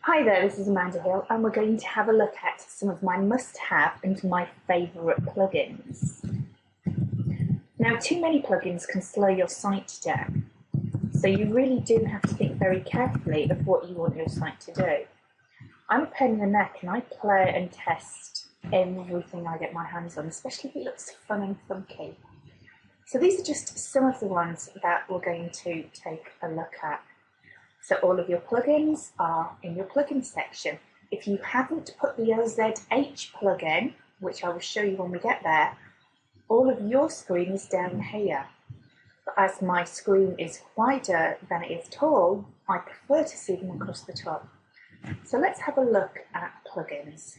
Hi there, this is Amanda Hill, and we're going to have a look at some of my must-have and my favourite plugins. Now, too many plugins can slow your site down, so you really do have to think very carefully of what you want your site to do. I'm a pain in the neck, and I play and test everything I get my hands on, especially if it looks fun and funky. So these are just some of the ones that we're going to take a look at. So all of your plugins are in your plugin section. If you haven't put the OZH plugin, which I will show you when we get there, all of your screen is down here. But as my screen is wider than it is tall, I prefer to see them across the top. So let's have a look at plugins.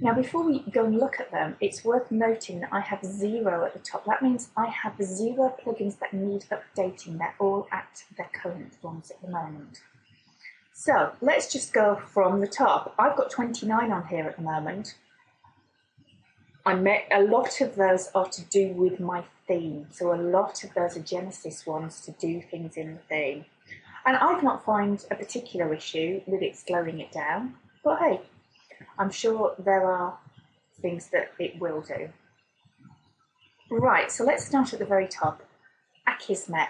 Now, before we go and look at them, it's worth noting that I have 0 at the top. That means I have 0 plugins that need updating. They're all at their current ones at the moment. So let's just go from the top. I've got 29 on here at the moment. A lot of those are to do with my theme. So a lot of those are Genesis ones to do things in the theme. And I've not found a particular issue with it slowing it down, but hey, I'm sure there are things that it will do. Right, so let's start at the very top. Akismet.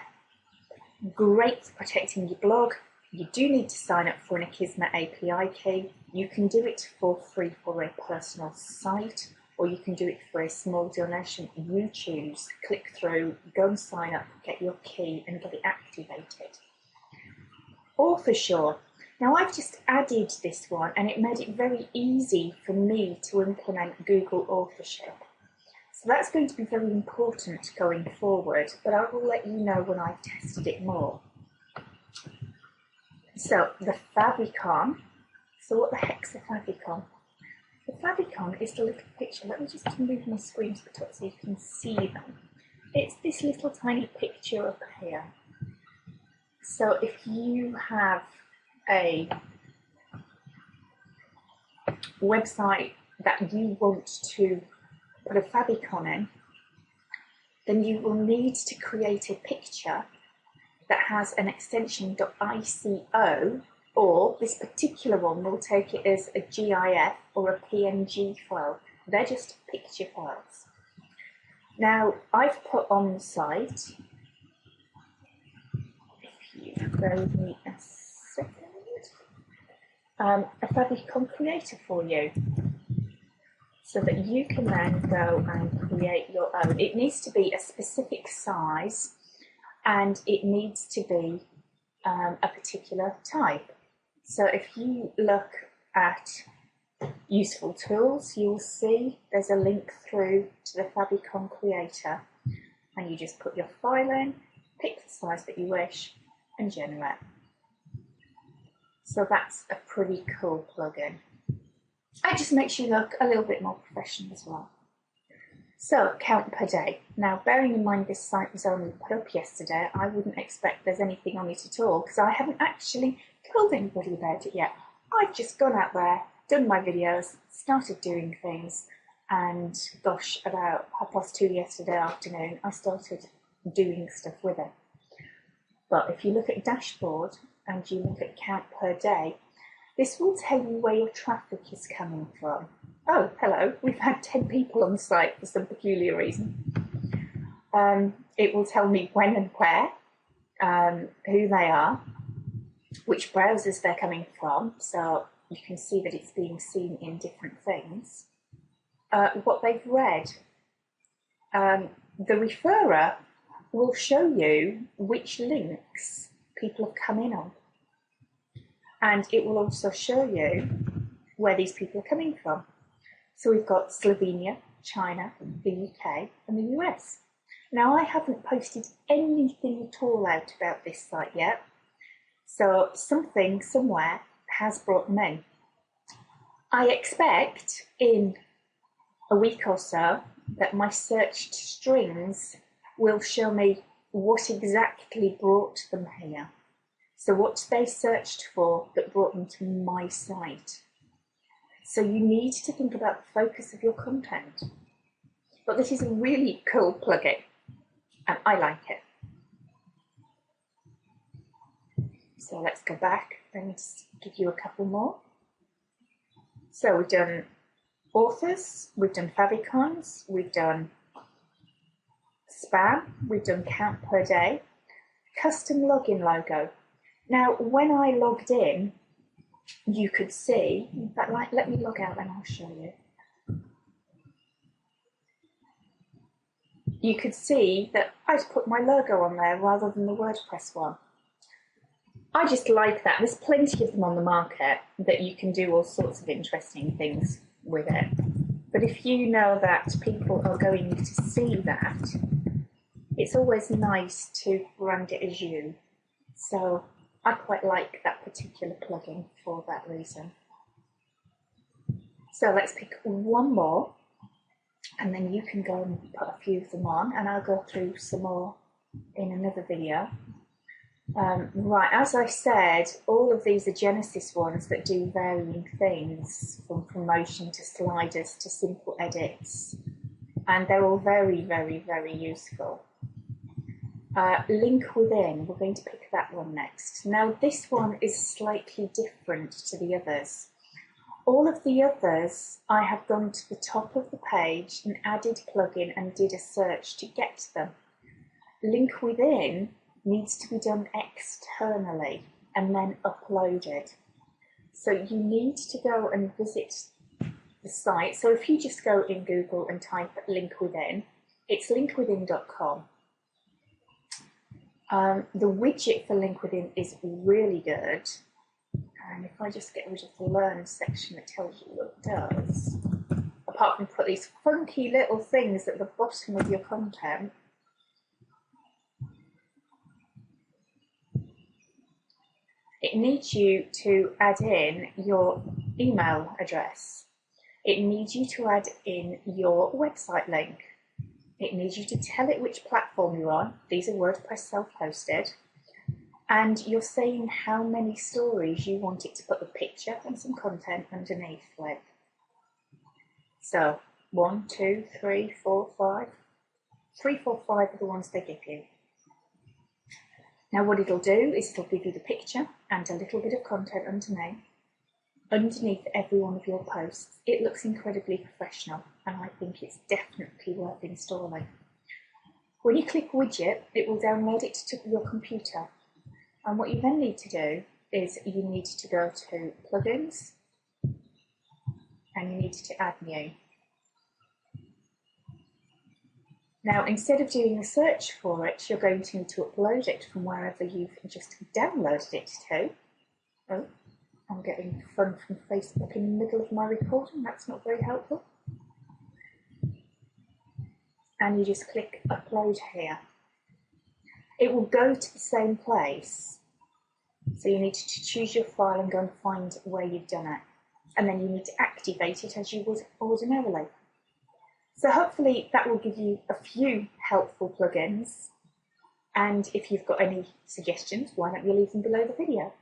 Great for protecting your blog. You do need to sign up for an Akismet API key. You can do it for free for a personal site, or you can do it for a small donation. You choose, click through, go and sign up, get your key and get it activated. AuthorSure. Now, I've just added this one and it made it very easy for me to implement Google authorship. So that's going to be very important going forward, but I will let you know when I've tested it more. So the favicon. So what the heck's the favicon? The favicon is the little picture. Let me just move my screen to the top so you can see them. It's this little tiny picture up here. So if you have a website that you want to put a favicon in, then you will need to create a picture that has an extension .ico, or this particular one will take it as a GIF or a PNG file. They're just picture files. Now, I've put on the site, if you bear with me a second, a favicon creator for you, so that you can then go and create your own. It needs to be a specific size and it needs to be a particular type. So if you look at useful tools, you'll see there's a link through to the favicon creator, and you just put your file in, pick the size that you wish and generate. So that's a pretty cool plugin. It just makes you look a little bit more professional as well. So, count per day. Now, bearing in mind this site was only put up yesterday, I wouldn't expect there's anything on it at all, because I haven't actually told anybody about it yet. I've just gone out there, done my videos, started doing things, and gosh, about 2:30 yesterday afternoon, I started doing stuff with it. But if you look at dashboard and you look at count per day, this will tell you where your traffic is coming from. Oh, hello, we've had 10 people on the site for some peculiar reason. It will tell me when and where, who they are, which browsers they're coming from, so you can see that it's being seen in different things, what they've read. The referrer will show you which links people have come in on. And it will also show you where these people are coming from. So we've got Slovenia, China, the UK, and the US. Now, I haven't posted anything at all out about this site yet. So something somewhere has brought them in. I expect in a week or so that my searched strings will show me what exactly brought them here. So what they searched for that brought them to my site. So you need to think about the focus of your content. But this is a really cool plugin, and I like it. So let's go back and give you a couple more. So we've done authors, we've done favicons, we've done spam, we've done count per day, custom login logo. Now, when I logged in, you could see, in fact, let me log out and I'll show you. You could see that I'd put my logo on there rather than the WordPress one. I just like that. There's plenty of them on the market that you can do all sorts of interesting things with it. But if you know that people are going to see that, it's always nice to brand it as you. So I quite like that particular plugin for that reason. So let's pick one more, and then you can go and put a few of them on, and I'll go through some more in another video. Right, as I said, all of these are Genesis ones that do varying things, from promotion to sliders to simple edits, and they're all very, very, very useful. Link within, we're going to pick that one next. Now this one is slightly different to the others. All of the others, I have gone to the top of the page and added plugin and did a search to get to them. Link within needs to be done externally and then uploaded. So you need to go and visit the site. So if you just go in Google and type link within, it's linkwithin.com. The widget for link within is really good. And if I just get rid of the learn section that tells you what it does, apart from put these funky little things at the bottom of your content, it needs you to add in your email address. It needs you to add in your website link. It needs you to tell it which platform you're on. These are WordPress self-hosted. And you're saying how many stories you want it to put a picture and some content underneath with. So 1, 2, 3, 4, 5. 3, 4, 5 are the ones they give you. Now what it'll do is it'll give you the picture and a little bit of content underneath every one of your posts. It looks incredibly professional, and I think it's definitely worth installing. When you click widget, it will download it to your computer. And what you then need to do is you need to go to plugins and you need to add new. Now, instead of doing a search for it, you're going to need to upload it from wherever you've just downloaded it to. Oh, I'm getting fun from Facebook in the middle of my recording. That's not very helpful. And you just click upload here. It will go to the same place. So you need to choose your file and go and find where you've done it. And then you need to activate it as you would ordinarily. So hopefully that will give you a few helpful plugins. And if you've got any suggestions, why don't you leave them below the video?